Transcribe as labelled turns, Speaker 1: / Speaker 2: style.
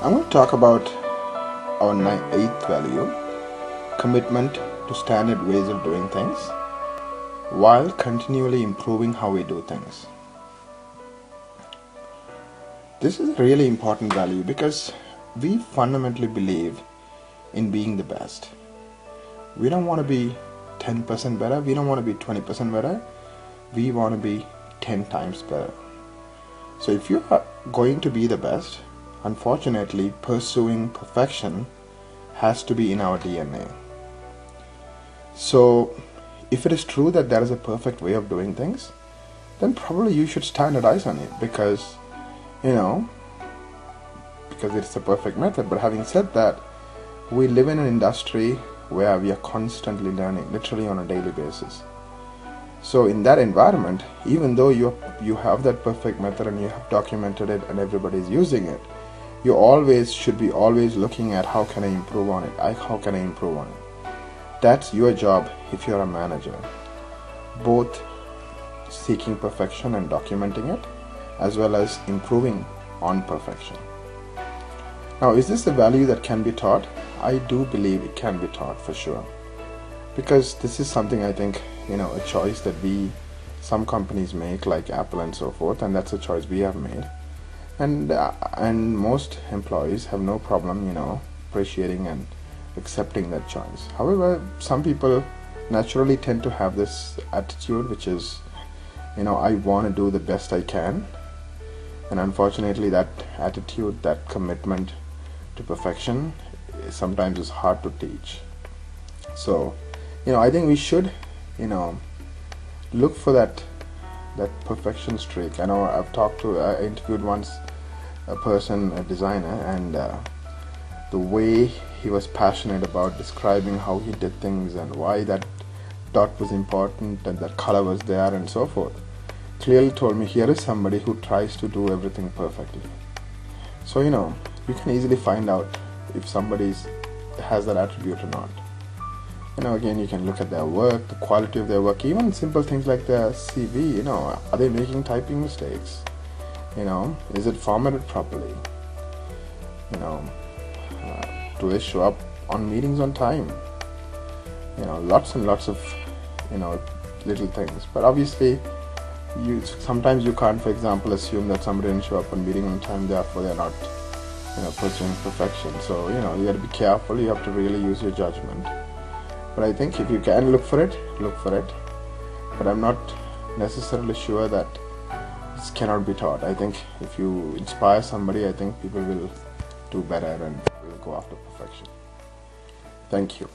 Speaker 1: I'm going to talk about our eighth value, commitment to standard ways of doing things while continually improving how we do things. This is a really important value because we fundamentally believe in being the best. We don't want to be 10% better, we don't want to be 20% better, we want to be 10 times better. So if you are going to be the best, unfortunately, pursuing perfection has to be in our DNA. So, if it is true that there is a perfect way of doing things, then probably you should standardize on it because it's a perfect method. But having said that, we live in an industry where we are constantly learning, literally on a daily basis. So in that environment, even though you have that perfect method and you have documented it and everybody is using it, you should be always looking at how can I improve on it? How can I improve on it? That's your job if you're a manager. Both seeking perfection and documenting it, as well as improving on perfection. Now, is this a value that can be taught? I do believe it can be taught for sure. Because this is something I think, a choice that some companies make, like Apple and so forth, and that's a choice we have made. And most employees have no problem, appreciating and accepting that choice. However, some people naturally tend to have this attitude, which is, I want to do the best I can. And unfortunately, that attitude, that commitment to perfection, sometimes is hard to teach. So, I think we should, look for that perfection streak. I know I interviewed once a person, a designer, and the way he was passionate about describing how he did things and why that dot was important and that color was there and so forth, clearly told me here is somebody who tries to do everything perfectly. So you can easily find out if somebody has that attribute or not. Again, you can look at their work, the quality of their work, even simple things like their CV. Are they making typing mistakes? Is it formatted properly? Do they show up on meetings on time? Lots and lots of little things. But obviously, sometimes you can't, for example, assume that somebody didn't show up on meeting on time, therefore they're not pursuing perfection. So you got to be careful. You have to really use your judgment. But I think if you can look for it. But I'm not necessarily sure that this cannot be taught. I think if you inspire somebody, I think people will do better and will go after perfection. Thank you.